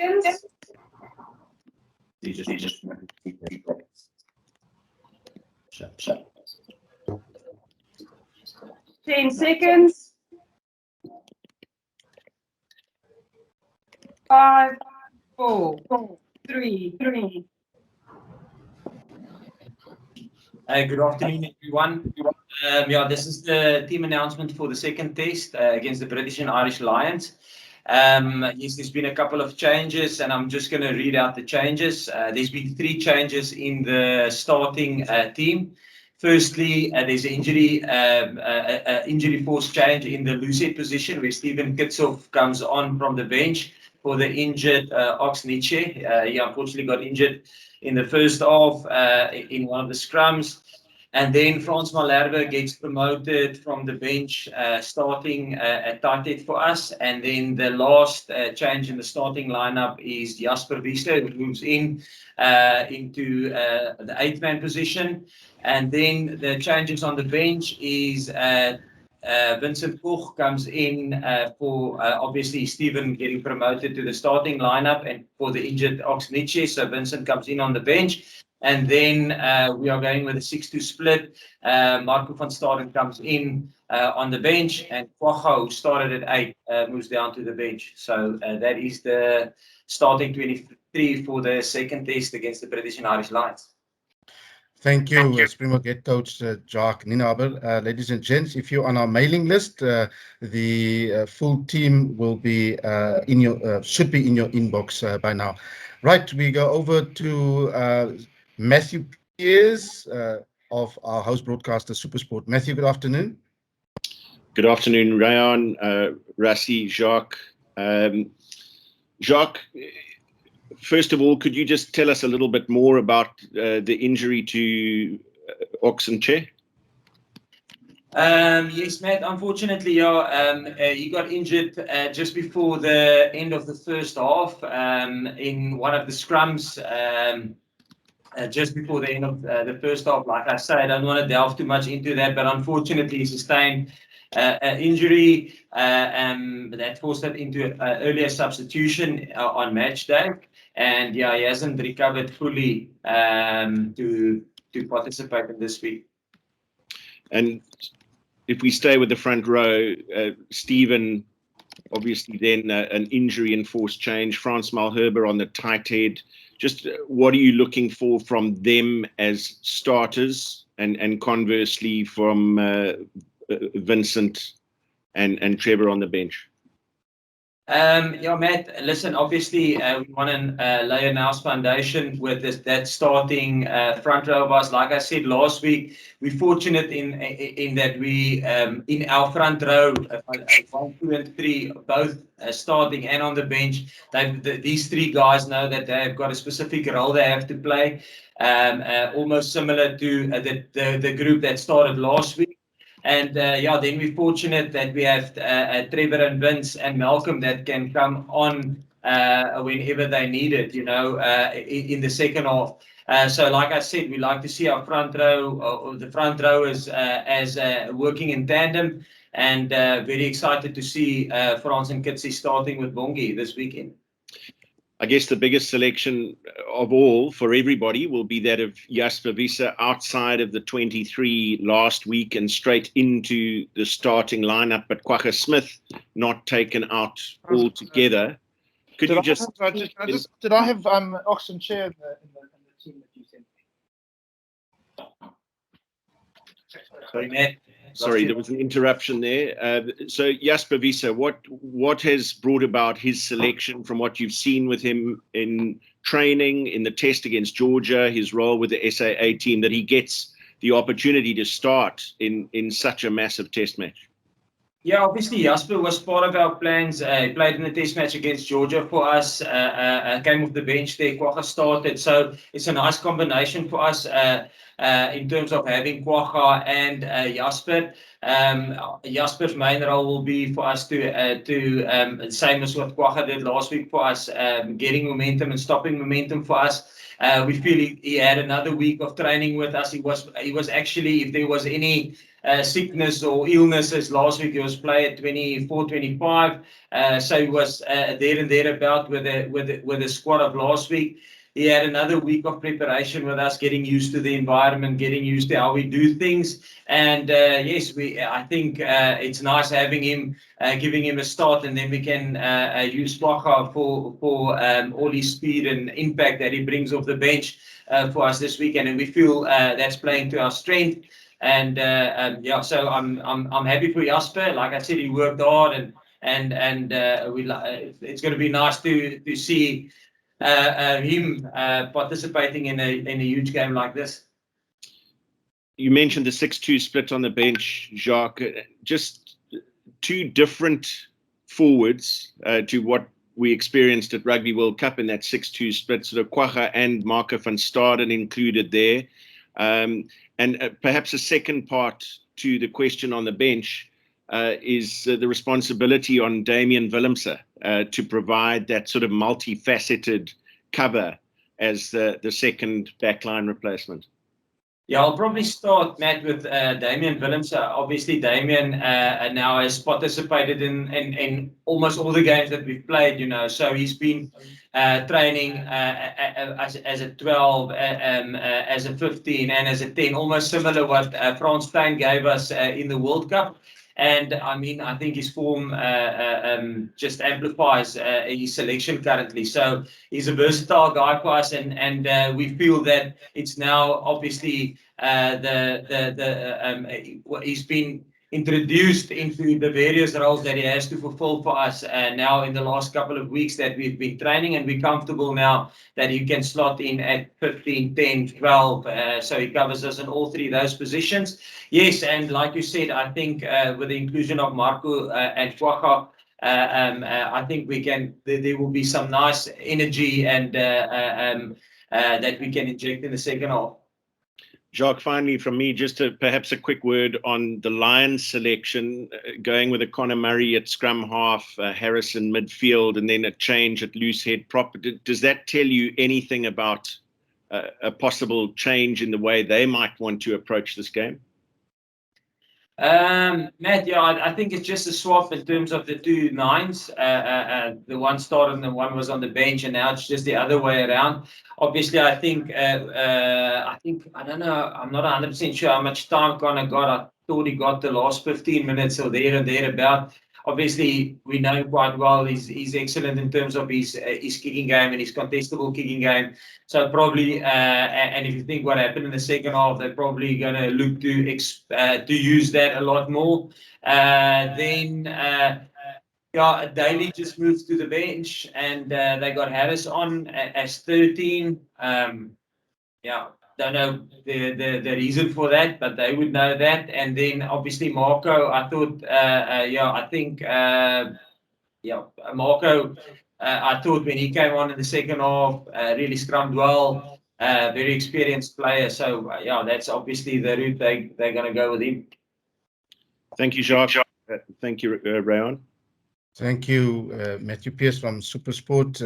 questions? 10 seconds. 5, 4, 3. Good afternoon, everyone. This is the team announcement for the second test against the British and Irish Lions. Yes, there's been a couple of changes, and I'm just going to read out the changes. There's been 3 changes in the starting team. Firstly, there's an injury force change in the loosehead position, where Steven Kitshoff comes on from the bench for the injured Jacques Nienaber. He unfortunately got injured in the first half in one of the scrums. And then Frans Malherbe gets promoted from the bench, starting at tight head for us. And then the last change in the starting lineup is Jasper, who moves into the 8th-man position. And then the changes on the bench is Vincent Koch comes in for obviously Steven getting promoted to the starting lineup, and for the injured Jacques Nienaber, so Vincent comes in on the bench. And then we are going with a 6-2 split. Marco van Staden comes in on the bench, and Quacha, who started at 8, moves down to the bench. So that is the starting 23 for the second test against the British and Irish Lions. Thank you, Springbok head coach Jacques Nienaber. Ladies and gents, if you're on our mailing list, the full team will be should be in your inbox by now. Right, we go over to Matthew Pearce of our house broadcaster SuperSport. Matthew, good afternoon. Good afternoon, Rayan, Rassie, Jacques. Jacques, first of all, could you just tell us a little bit more about the injury to Oxenchair? Yes, Matt, unfortunately, he got injured just before the end of the first half in one of the scrums. Just before the end of the first half. Like I say, I don't want to delve too much into that, but unfortunately he sustained an injury that forced him into an earlier substitution on match day, and he hasn't recovered fully to participate in this week. And if we stay with the front row, Steven, obviously then an injury and force change, Frans Malherbe on the tight head. Just what are you looking for from them as starters, and conversely from Vincent and Trevor on the bench? Matt, listen, obviously we want to lay a nice foundation with that starting front row of us. Like I said last week, we're fortunate in that we in our front row, 1, 2, and 3, both starting and on the bench. These 3 guys know that they've got a specific role they have to play, almost similar to the group that started last week. And then we're fortunate that we have Trevor and Vince and Malcolm that can come on whenever they need it, in the second half. So like I said, we like to see our front row, the front row as working in tandem, and very excited to see Frans and Kitsy starting with Bongi this weekend. I guess the biggest selection of all for everybody will be that of Jasper Wiese outside of the 23 last week and straight into the starting lineup, but Quacha Smith not taken out altogether. Did I have Oxenchair in the team that you sent me? Sorry, Matt. Sorry, there was an interruption there. So Jasper Wiese, what has brought about his selection from what you've seen with him in training, in the test against Georgia, his role with the SAA team, that he gets the opportunity to start in such a massive test match? Yeah, obviously Jasper was part of our plans. He played in the test match against Georgia for us, came off the bench there, Quacha started. So it's a nice combination for us. in terms of having Quagga and Jasper. Jasper's main role will be for us to same as what Quagga did last week for us, getting momentum and stopping momentum for us. We feel he had another week of training with us. He was actually, if there was any sickness or illnesses last week, he was playing at 24, 25. So he was there and thereabout with the squad of last week. He had another week of preparation with us, getting used to the environment, getting used to how we do things. And yes, I think it's nice having him, giving him a start, and then we can use Quagga for all his speed and impact that he brings off the bench for us this weekend. And we feel that's playing to our strength. And yeah, so I'm happy for Jasper. Like I said, he worked hard, and it's going to be nice to see him participating in a huge game like this. You mentioned the 6-2 split on the bench, Jacques. Just two different forwards to what we experienced at Rugby World Cup in that 6-2 split. Sort of Quagga and Marco van Staden included there. And perhaps a second part to the question on the bench is the responsibility on Damian Willemse to provide that sort of multifaceted cover as the second backline replacement. Yeah, I'll probably start, Matt, with Damian Willemse. Obviously, Damian now has participated in almost all the games that we've played, you know. So he's been training as a 12, as a 15, and as a 10, almost similar what Frans Steyn gave us in the World Cup. And I mean, I think his form just amplifies his selection currently. So he's a versatile guy for us, and we feel that it's now obviously he's been introduced into the various roles that he has to fulfill for us now in the last couple of weeks that we've been training, and we're comfortable now that he can slot in at 15, 10, 12. So he covers us in all three of those positions. Yes, and like you said, I think with the inclusion of Marco and Quagga, I think there will be some nice energy and that we can inject in the second half. Jacques, finally from me, just perhaps a quick word on the Lions selection, going with a Conor Murray at scrum half, Harrison midfield, and then a change at loose head prop. Does that tell you anything about a possible change in the way they might want to approach this game? Matt, yeah, I think it's just a swap in terms of the two nines. The one started and the one was on the bench, and now it's just the other way around. Obviously, I think I don't know. I'm not 100% sure how much time Conor got. I thought he got the last 15 minutes or there and thereabout. Obviously, we know him quite well. He's excellent in terms of his kicking game and his contestable kicking game. So probably, and if you think what happened in the second half, they're probably going to look to use that a lot more. Then Daly just moved to the bench, and they got Harris on as 13. Don't know the reason for that, but they would know that. And then obviously Marco, I thought, Marco, I thought when he came on in the second half, really scrummed well, very experienced player. So that's obviously the route they're going to go with him. Thank you, Jacques. Thank you, Rayon. Thank you, Matthew Pierce from SuperSport.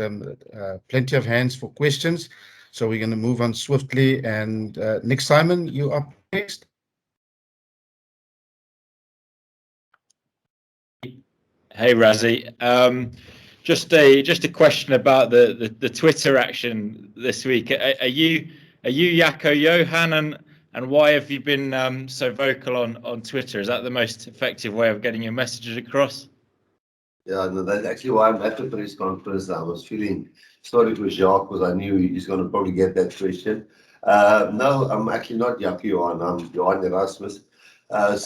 Plenty of hands for questions. So we're going to move on swiftly. And Nick Simon, you are next. Hey, Rassie. Just a question about the Twitter action this week. Are you Jaco Johan, and why have you been so vocal on Twitter? Is that the most effective way of getting your messages across? Yeah, no, that's actually why I'm at the press conference. I was feeling sorry for Jacques because I knew he's going to probably get that question. No, I'm actually not Jacques Johan. I'm Johan Erasmus. I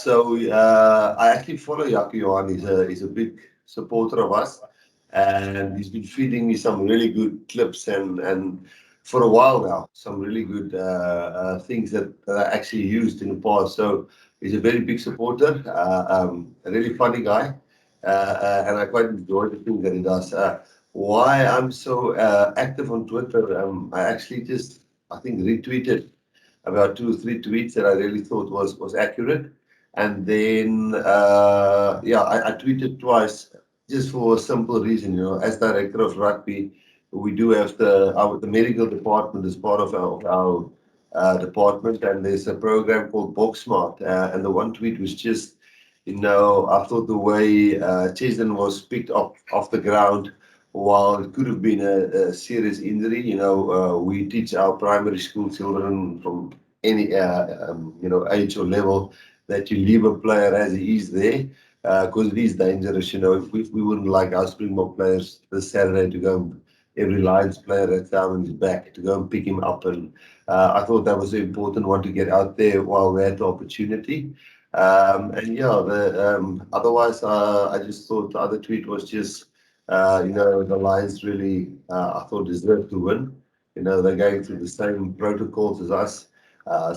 actually follow Jacques Johan. He's a big supporter of us, and he's been feeding me some really good clips and for a while now, some really good things that I actually used in the past. So he's a very big supporter, a really funny guy. And I quite enjoy the things that he does. Why I'm so active on Twitter, I actually I think retweeted about 2 or 3 tweets that I really thought was accurate. And then, yeah, I tweeted twice just for a simple reason, you know, as director of rugby, we do have the medical department as part of our department, and there's a program called Box Smart. And the one tweet was just, you know, I thought the way Chesden was picked up off the ground, while it could have been a serious injury, you know, we teach our primary school children from any you know, age or level that you leave a player as he is there, because it is dangerous. You know, if we wouldn't like our Springbok players this Saturday to go, every Lions player that's down on his back, to go and pick him up. And I thought that was an important one to get out there while we had the opportunity. And yeah, otherwise, I just thought the other tweet was just, you know, the Lions really, I thought, deserve to win. You know, they're going through the same protocols as us,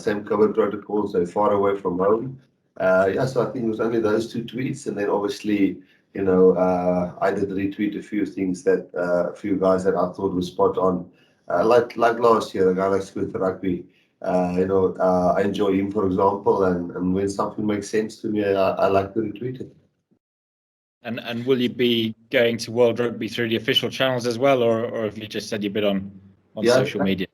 same COVID protocols. They're far away from home. Yeah, so I think it was only those 2 tweets, and then obviously, you know, I did retweet a few things that a few guys that I thought were spot on, like last year, a guy like Squid Rugby. You know, I enjoy him, for example, and when something makes sense to me, I like to retweet it. And will you be going to World Rugby through the official channels as well, or have you just said you've been on Yeah, social media?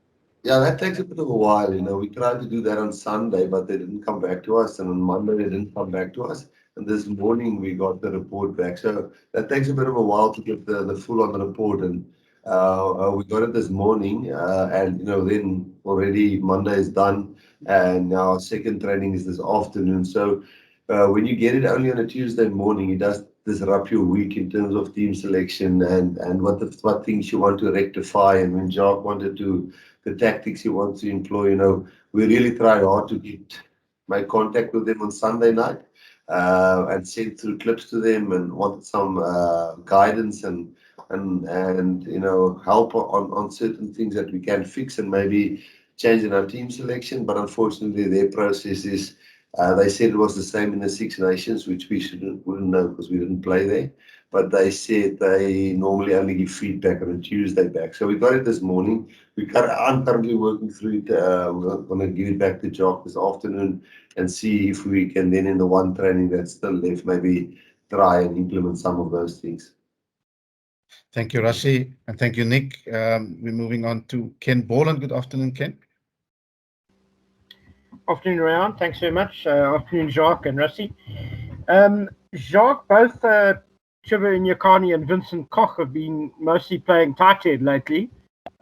Yeah, that takes a bit of a while. You know, we tried to do that on Sunday, but they didn't come back to us. And on Monday, they didn't come back to us. And this morning, we got the report back. So that takes a bit of a while to get the full on report. And we got it this morning. And, you know, then already Monday is done. And now our second training is this afternoon. So when you get it only on a Tuesday morning, it does disrupt your week in terms of team selection and what things you want to rectify. And when Jacques wanted to the tactics he wants to employ. You know, we really tried hard to make contact with them on Sunday night and send through clips to them and wanted some guidance and you know, help on certain things that we can fix and maybe change in our team selection. But unfortunately, their process is. They said it was the same in the Six Nations, which we wouldn't know because we didn't play there. But they said they normally only give feedback on a Tuesday back. So we got it this morning. I'm currently working through it. We're going to give it back to Jacques this afternoon and see if we can then, in the one training that's still left, maybe try and implement some of those things. Thank you, Rassie, and thank you, Nick. We're moving on to Ken Borland. Good afternoon, Ken. Afternoon, Rayan. Thanks very much. Afternoon, Jacques and Rassie. Jacques, both Trevor Nyakani and Vincent Koch have been mostly playing tight head lately.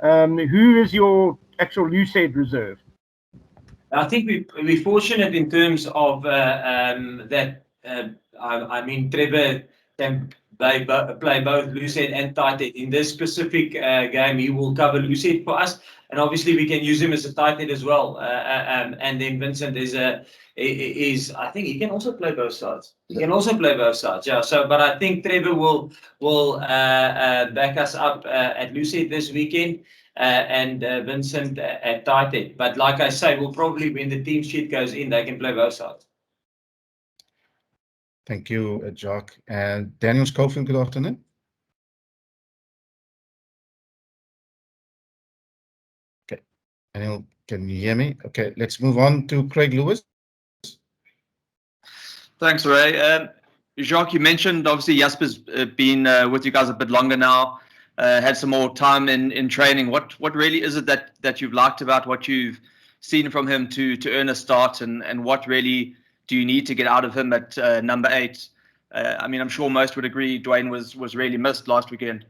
Who is your actual loose head reserve? I think we're fortunate in terms of that. I mean, Trevor can play both loose head and tight head. In this specific game, he will cover loose head for us, and obviously we can use him as a tight head as well. And then Vincent is I think he can also play both sides. He can also play both sides. Yeah. So, but I think Trevor will back us up at loose head this weekend. And Vincent at tight head. But like I say, we'll probably, when the team sheet goes in, they can play both sides. Thank you, Jacques. And Daniel Schofield, good afternoon. Okay, Daniel, can you hear me? Okay, let's move on to Craig Lewis. Thanks, Ray. Jacques, you mentioned obviously Jasper's been with you guys a bit longer now. Had some more time in training. What really is it that you've liked about what you've seen from him to earn a start, and what really do you need to get out of him at number 8? I mean, I'm sure most would agree Dwayne was really missed last weekend.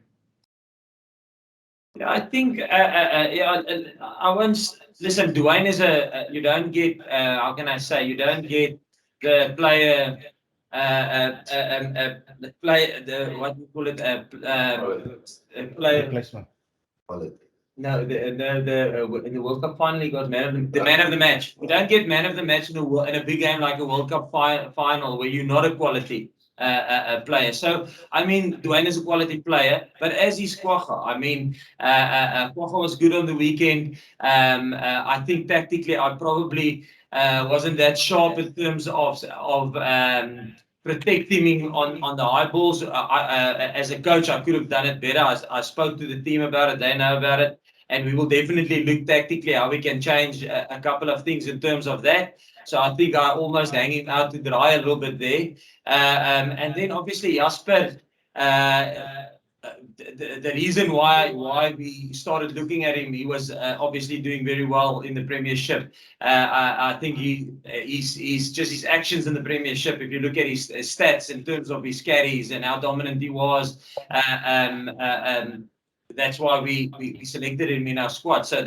Yeah, I think I once listen. Dwayne is you don't get how can I say, you don't get the player. What we call it, player Replacement. No, in the World Cup final, he got man of the match. You don't get man of the match in a big game like a World Cup final where you're not a quality player. So I mean, Dwayne is a quality player, but as is Kwagga. I mean, Kwagga was good on the weekend. I think tactically, I probably wasn't that sharp in terms of protecting him on the high balls. As a coach, I could have done it better. I spoke to the team about it. They know about it. and we will definitely look tactically how we can change a couple of things in terms of that. So I think I almost hanging out to dry a little bit there. And then obviously Jasper, the reason why we started looking at him, he was obviously doing very well in the Premiership. I think he's just his actions in the Premiership. If you look at his stats in terms of his carries and how dominant he was, that's why we selected him in our squad. So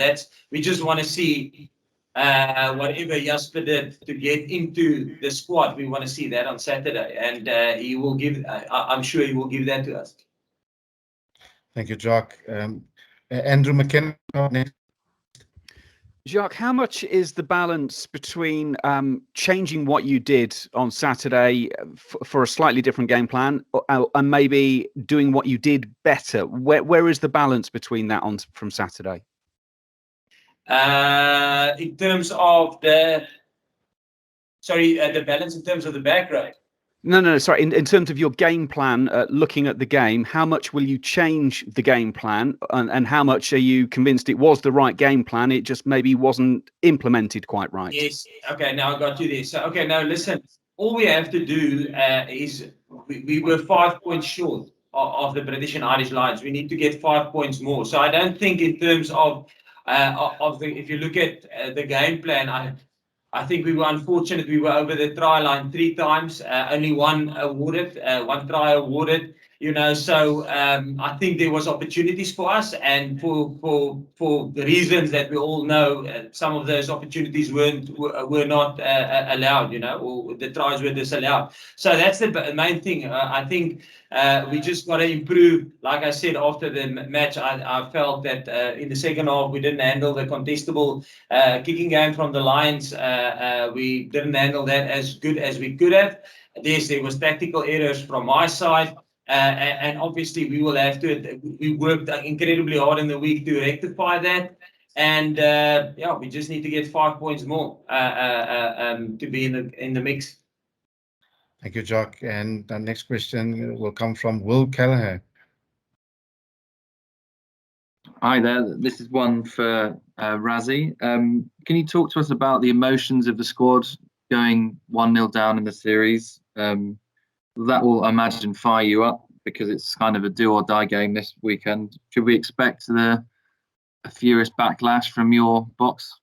we just want to see whatever Jasper did to get into the squad. We want to see that on Saturday, and he will give. I'm sure he will give that to us. Thank you, Jacques. Andrew McKenna, next. Jacques, how much is the balance between changing what you did on Saturday for a slightly different game plan and maybe doing what you did better? Where is the balance between that from Saturday? In terms of the balance in terms of the back row. No, sorry. In terms of your game plan, looking at the game, how much will you change the game plan, and how much are you convinced it was the right game plan? It just maybe wasn't implemented quite right. Yes. Okay. Now I got you there. So okay. Now listen. All we have to do is we were 5 points short of the British and Irish Lions. We need to get 5 points more. So I don't think in terms of if you look at the game plan, I think we were unfortunate. We were over the try line 3 times, only one try awarded. So I think there was opportunities for us, and for the reasons that we all know, some of those opportunities were not allowed, or the tries were disallowed. So that's the main thing. I think we just got to improve. Like I said, after the match, I felt that in the second half we didn't handle the contestable kicking game from the Lions. We didn't handle that as good as we could have. Yes, there was tactical errors from my side. And obviously we will have to. We worked incredibly hard in the week to rectify that, and we just need to get 5 points more to be in the mix. Thank you, Jacques. And the next question will come from Will Callagher. Hi there. This is one for Rassie. Can you talk to us about the emotions of the squad going 1-0 down in the series? That will, I imagine, fire you up because it's kind of a do or die game this weekend. Should we expect a furious backlash from your box?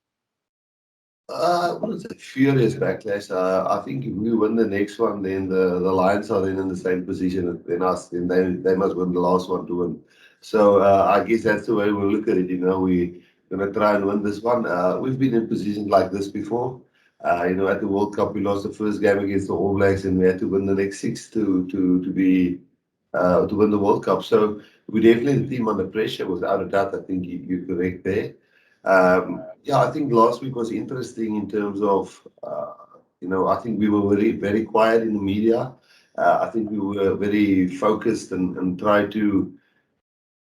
I wouldn't say furious backlash. I think if we win the next one, then the Lions are then in the same position as us. Then they must win the last one to win. So I guess that's the way we'll look at it. We're going to try and win this one. We've been in positions like this before. At the World Cup, we lost the first game against the All Blacks, and we had to win the next 6 to win the World Cup. So we definitely the team under pressure, without a doubt. I think you're correct there. I think last week was interesting in terms of, I think we were very, very quiet in the media. I think we were very focused and tried to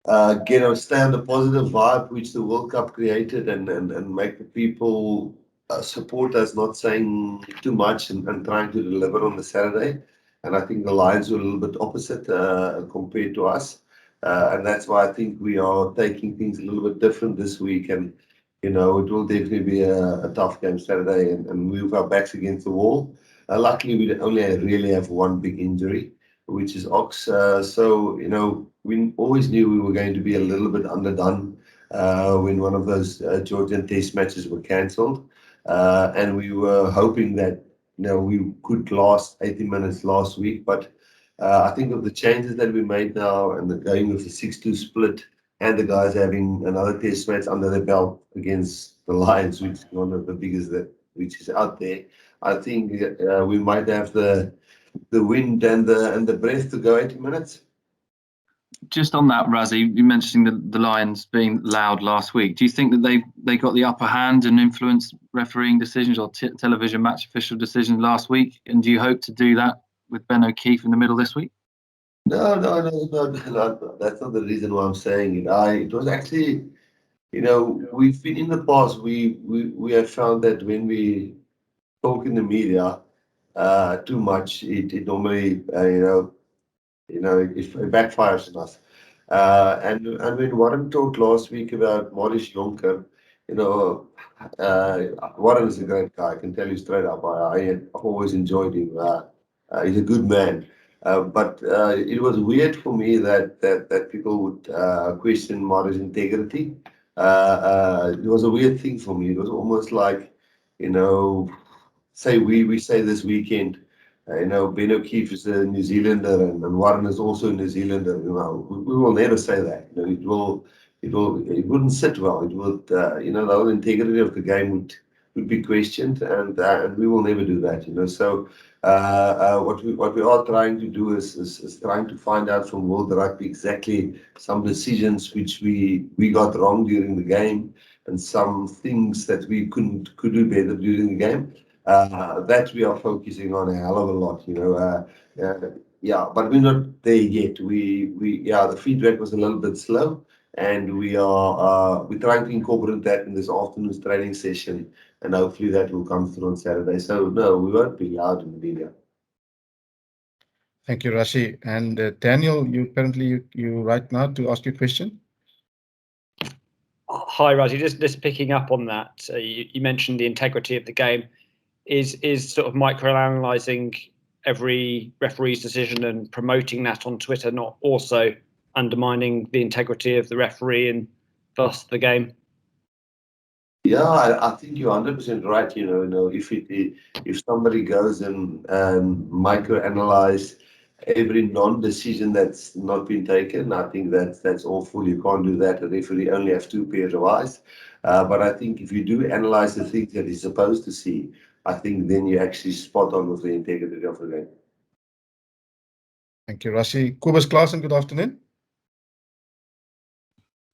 stay on the positive vibe which the World Cup created and make the people support us, not saying too much and trying to deliver on the Saturday. And I think the Lions were a little bit opposite compared to us. And that's why I think we are taking things a little bit different this week. And, it will definitely be a tough game Saturday and move our backs against the wall. Luckily, we only really have one big injury, which is Ox. So, we always knew we were going to be a little bit underdone when one of those Georgian test matches were cancelled. And we were hoping that, we could last 80 minutes last week. But I think of the changes that we made now and the going with the 6-2 split and the guys having another test match under their belt against the Lions, which is one of the biggest which is out there. I think we might have the wind and the breath to go 80 minutes. Just on that, Rassie, you mentioned the Lions being loud last week. Do you think that they got the upper hand and influenced refereeing decisions or television match official decisions last week? And do you hope to do that with Ben O'Keefe in the middle this week? No. That's not the reason why I'm saying it. It was actually, we've been in the past. We have found that when we talk in the media too much, it normally, it backfires on us. And when Warren talked last week about Maurice Jonker, you know, Warren is a great guy. I can tell you straight up. I've always enjoyed him. He's a good man. But it was weird for me that people would question Maurice's integrity. It was a weird thing for me. It was almost like, you know, say we say this weekend. You know, Ben O'Keefe is a New Zealander and Warren is also a New Zealander. You know, we will never say that. You know, it wouldn't sit well. It would, you know, the whole integrity of the game would be questioned, and we will never do that. You know, so what we are trying to do is trying to find out from World Rugby exactly some decisions which we got wrong during the game, and some things that we could do better during the game. That we are focusing on a hell of a lot, you know. Yeah, but we're not there yet. The feedback was a little bit slow, and we're trying to incorporate that in this afternoon's training session, and hopefully that will come through on Saturday. So no, we won't be loud in the media. Thank you, Rassie. And Daniel, you right now to ask your question. Hi, Rassie. Just picking up on that. You mentioned the integrity of the game. Is sort of microanalyzing every referee's decision and promoting that on Twitter not also undermining the integrity of the referee and thus the game? Yeah, I think you're 100% right. You know, if somebody goes and microanalyze every non-decision that's not been taken, I think that's awful. You can't do that. A referee only has 2 pairs of eyes. But I think if you do analyze the things that he's supposed to see, I think then you actually spot on with the integrity of the game. Thank you, Rassie. Kobus Klaasen, good afternoon.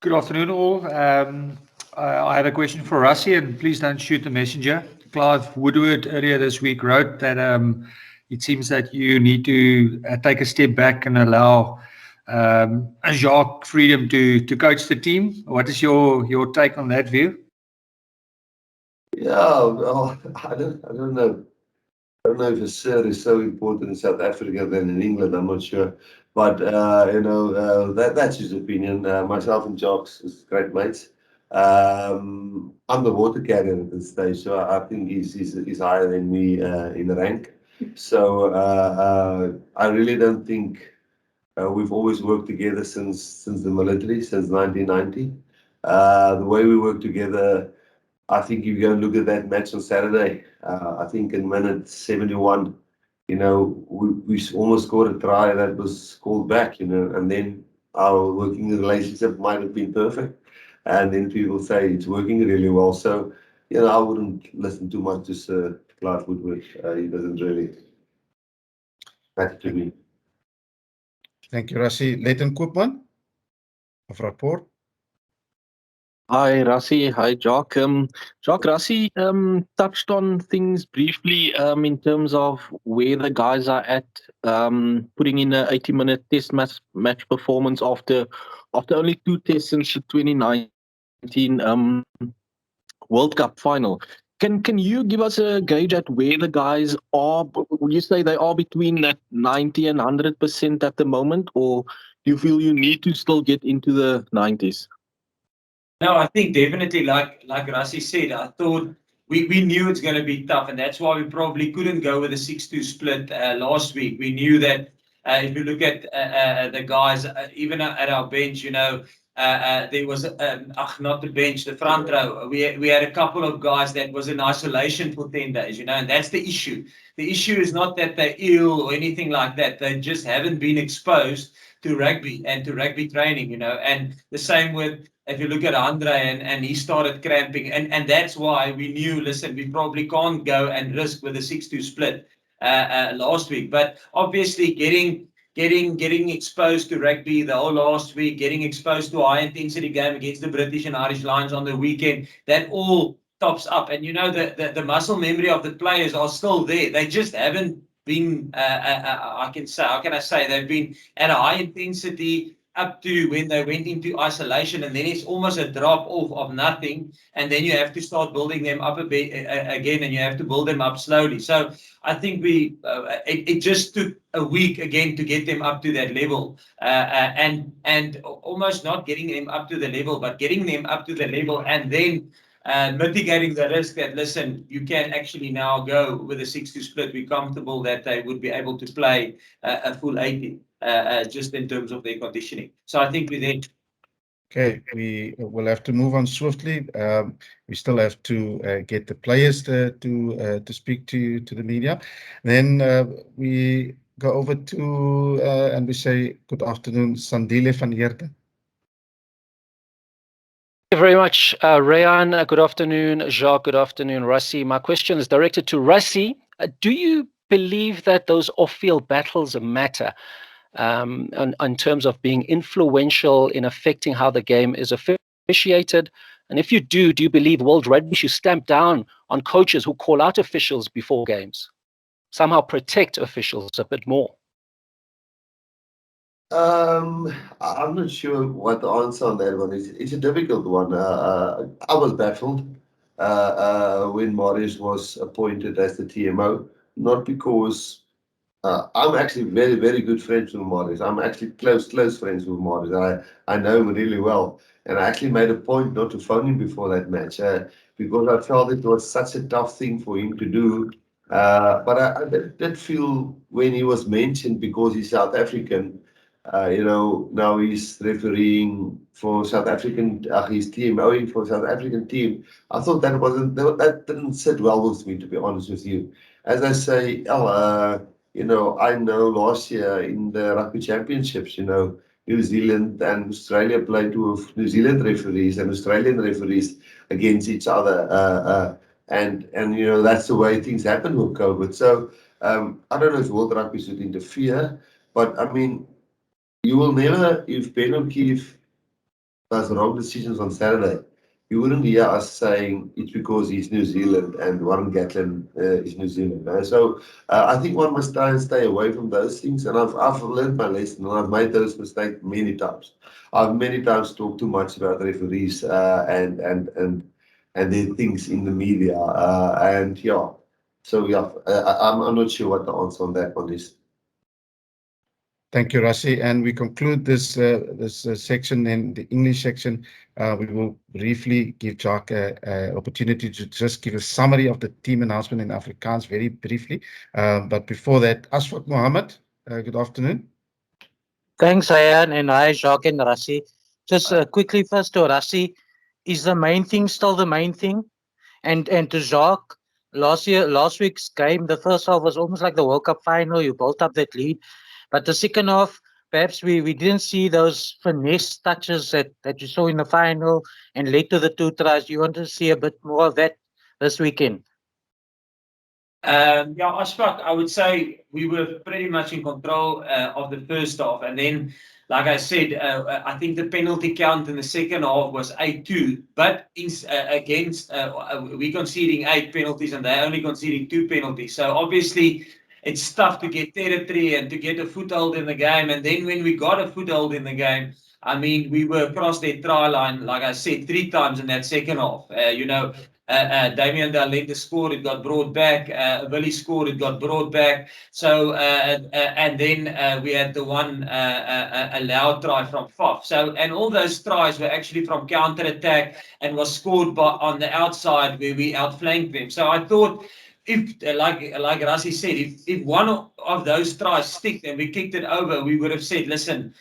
Good afternoon, all. I had a question for Rassie, and please don't shoot the messenger. Clive Woodward earlier this week wrote that it seems that you need to take a step back and allow Jacques freedom to coach the team. What is your take on that view? Yeah, well, I don't know. I don't know if a sir is so important in South Africa than in England. I'm not sure, but you know, that's his opinion. Myself and Jacques is great mates. I'm the water carrier at this stage, so I think he's higher than me in rank. So I really don't think we've always worked together since the military, since 1990. The way we work together, I think if you go and look at that match on Saturday, I think in minute 71, you know, we almost scored a try that was called back, you know, and then our working relationship might have been perfect. And then people say it's working really well. So, you know, I wouldn't listen too much to Sir Clive Woodward. He doesn't really matter to me. Thank you, Rassie. Leighton Koopman of Rapport. Hi, Rassie. Hi, Jacques. Jacques, Rassie touched on things briefly in terms of where the guys are at, putting in an 80-minute test match performance after only 2 tests since the 2019 World Cup final. Can you give us a gauge at where the guys are? Would you say they are between that 90 and 100% at the moment, or do you feel you need to still get into the 90s? No, I think definitely, like Rassie said, I thought we knew it's going to be tough, and that's why we probably couldn't go with a 6-2 split last week. We knew that if you look at the guys, even at our bench, you know, there was not the bench, the front row. We had a couple of guys that was in isolation for 10 days, you know, and that's the issue. The issue is not that they're ill or anything like that. They just haven't been exposed to rugby and to rugby training, you know, and the same with. If you look at Andre and he started cramping, and that's why we knew, listen, we probably can't go and risk with a 6-2 split last week. But obviously getting exposed to rugby the whole last week, getting exposed to a high intensity game against the British and Irish Lions on the weekend, that all tops up. And you know, the muscle memory of the players are still there. They just haven't been, how can I say, they've been at a high intensity up to when they went into isolation, and then it's almost a drop off of nothing, and then you have to start building them up a bit again, and you have to build them up slowly. So I think it just took a week again to get them up to that level, and almost not getting them up to the level, but getting them up to the level, and then mitigating the risk that, listen, you can actually now go with a 6-2 split. We're comfortable that they would be able to play a full 80, just in terms of their conditioning. So I think we're there. Okay, we will have to move on swiftly. We still have to get the players to speak to the media. Then we go over to and we say good afternoon, Sandile van Heerden. Thank you very much, Rayan. Good afternoon, Jacques. Good afternoon, Rassie. My question is directed to Rassie. Do you believe that those off-field battles matter in terms of being influential in affecting how the game is officiated? And if you do you believe World Rugby should stamp down on coaches who call out officials before games? Somehow protect officials a bit more? I'm not sure what the answer on that one is. It's a difficult one. I was baffled when Marius was appointed as the TMO, not because I'm actually very, very good friends with Marius. I'm actually close friends with Marius. I know him really well. And I actually made a point not to phone him before that match because I felt it was such a tough thing for him to do. But I did feel when he was mentioned, because he's South African, now he's refereeing for South African, he's TMOing for South African team. I thought that didn't sit well with me, to be honest with you. As I say, I know last year in the rugby championships, New Zealand and Australia played with New Zealand referees and Australian referees against each other. And that's the way things happen with COVID. So I don't know if World Rugby should interfere, but I mean, you will never, if Ben O'Keefe does wrong decisions on Saturday, you wouldn't hear us saying it's because he's New Zealand and Warren Gatland is New Zealand. So I think one must try and stay away from those things. And I've learned my lesson, and I've made those mistakes many times. I've many times talked too much about referees and their things in the media. I'm not sure what the answer on that one is. Thank you, Rassie. And we conclude this section in the English section. We will briefly give Jacques an opportunity to just give a summary of the team announcement in Afrikaans very briefly. But before that, Ashfaq Mohammed, good afternoon. Thanks, Ayan, and hi, Jacques and Rassie. Just quickly first to Rassie, is the main thing still the main thing? And to Jacques, last week's game, the first half was almost like the World Cup final. You built up that lead. But the second half, perhaps we didn't see those finesse touches that you saw in the final and led to the 2 tries. You want to see a bit more of that this weekend? Ashfaq, I would say we were pretty much in control of the first half. And then, like I said, I think the penalty count in the second half was 8-2. But against, we conceding 8 penalties and they're only conceding 2 penalties. So obviously, it's tough to get territory and to get a foothold in the game. And then when we got a foothold in the game, I mean, we were across their try line, like I said, 3 times in that second half. Damian Dalente scored, it got brought back. Willie scored, it got brought back. So, and then we had the one allowed try from Faf. So, and all those tries were actually from counter-attack and was scored on the outside where we outflanked them. So I thought, if, like Rassie said, if one of those tries stick and we kicked it over, we would have said, listen,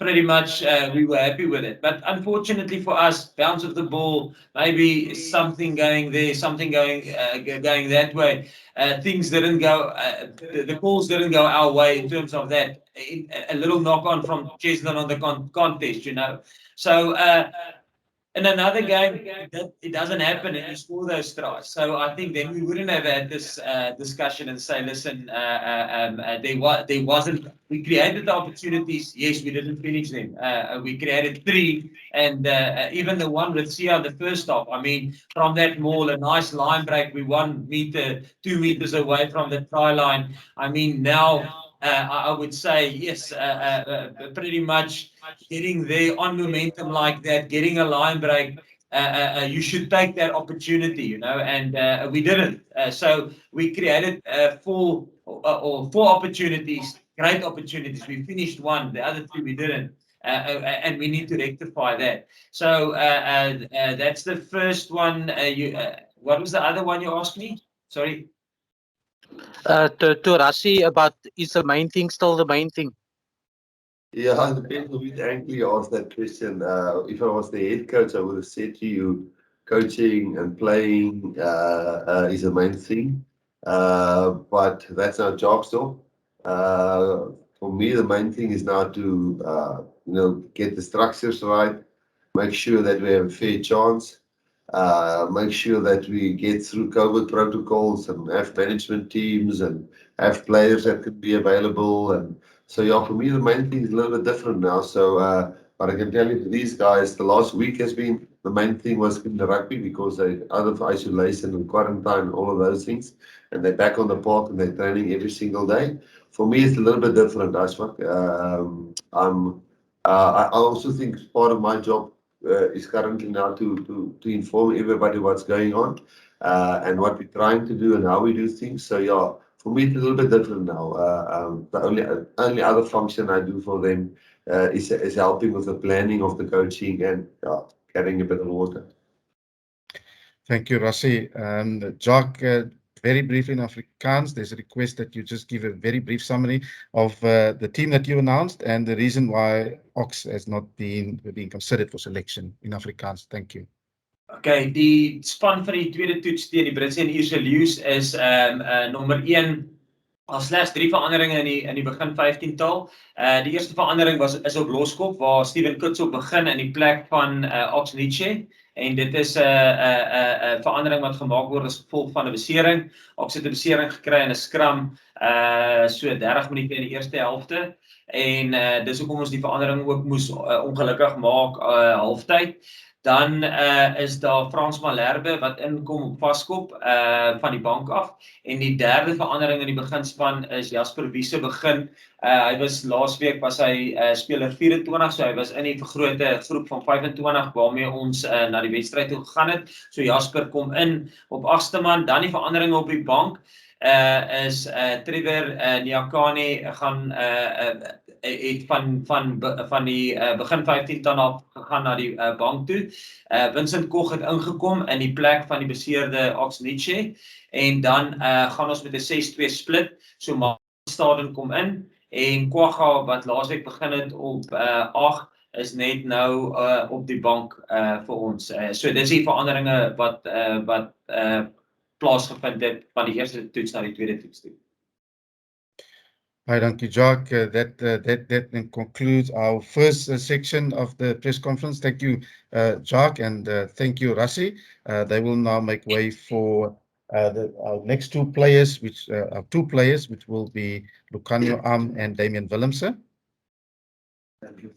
pretty much we were happy with it. But unfortunately for us, bounce of the ball, maybe something going there, something going that way. Things didn't go, the calls didn't go our way in terms of that. A little knock on from Cheslin on the contest, So, in another game, it doesn't happen and you score those tries. So I think then we wouldn't have had this discussion and say, listen, there wasn't, we created the opportunities. Yes, we didn't finish them. We created 3 and even the one with Sia, the first half, I mean, from that maul, a nice line break, we 1 meter, 2 meters away from the try line. I mean, now I would say yes, pretty much getting there on momentum like that, getting a line break. You should take that opportunity, you know, and we didn't. So we created four opportunities, great opportunities. We finished one, the other two we didn't. And we need to rectify that. So that's the first one. What was the other one you asked me? Sorry. To Rassie about, is the main thing still the main thing? Yeah, it depends on which angle you ask that question. If I was the head coach, I would have said to you, coaching and playing is the main thing. But that's our job still. For me, the main thing is now to get the structures right, make sure that we have a fair chance, make sure that we get through COVID protocols and have management teams and have players that could be available. And so, yeah, for me, the main thing is a little bit different now. So, but I can tell you, for these guys, the last week has been the main thing was in the rugby because they're out of isolation and quarantine, all of those things, and they're back on the park and they're training every single day. For me, it's a little bit different, Ashwak. I also think part of my job is currently now to inform everybody what's going on and what we're trying to do and how we do things. So yeah, for me it's a little bit different now. The only other function I do for them is helping with the planning of the coaching and carrying a bit of water. Thank you, Rassie. Jacques, very briefly in Afrikaans, there's a request that you just give a very brief summary of the team that you announced and the reason why Ox has not been considered for selection in Afrikaans. Thank you. Okay, die span van die tweede toets teen die Britse en Ierse Lions is nommer 1. Al slegs 3 veranderinge in die begin 15-tal. Die eerste verandering is op loskop waar Steven Kutzel begin in die plek van Ox Nienaber. En dit is 'n verandering wat gemaak word as gevolg van 'n besering. Ox het 'n besering gekry in 'n scrum so 30 minute in die eerste helfte. En dis hoekom ons die verandering ook moes ongelukkig maak halftyd. Dan is daar Frans Malherbe wat inkom op vaskop van die bank af. En die derde verandering in die beginspan is Jasper Wiese begin. Hy was laasweek was hy speler 24, so hy was in die vergrote groep van 25 waarmee ons na die wedstryd toe gegaan het. So Jasper kom in op 8ste man. Dan die veranderinge op die bank is Trevor Nyakane gaan het van die begin 15 dan af gegaan na die bank toe. Vincent Koch het ingekom in die plek van die beseerde Ox Nienaber en dan gaan ons met 'n 6-2 split. So Staden kom in en Kwagga wat laasweek begin het op 8 is net nou op die bank vir ons. So dis die veranderinge wat plaasgevind het van die eerste toets na die tweede toets toe. Hi, dankie Jacques. That concludes our first section of the press conference. Thank you, Jacques, and thank you, Rassie. They will now make way for our next two players, which will be Lucanio Am and Damian Willemse. Thank you.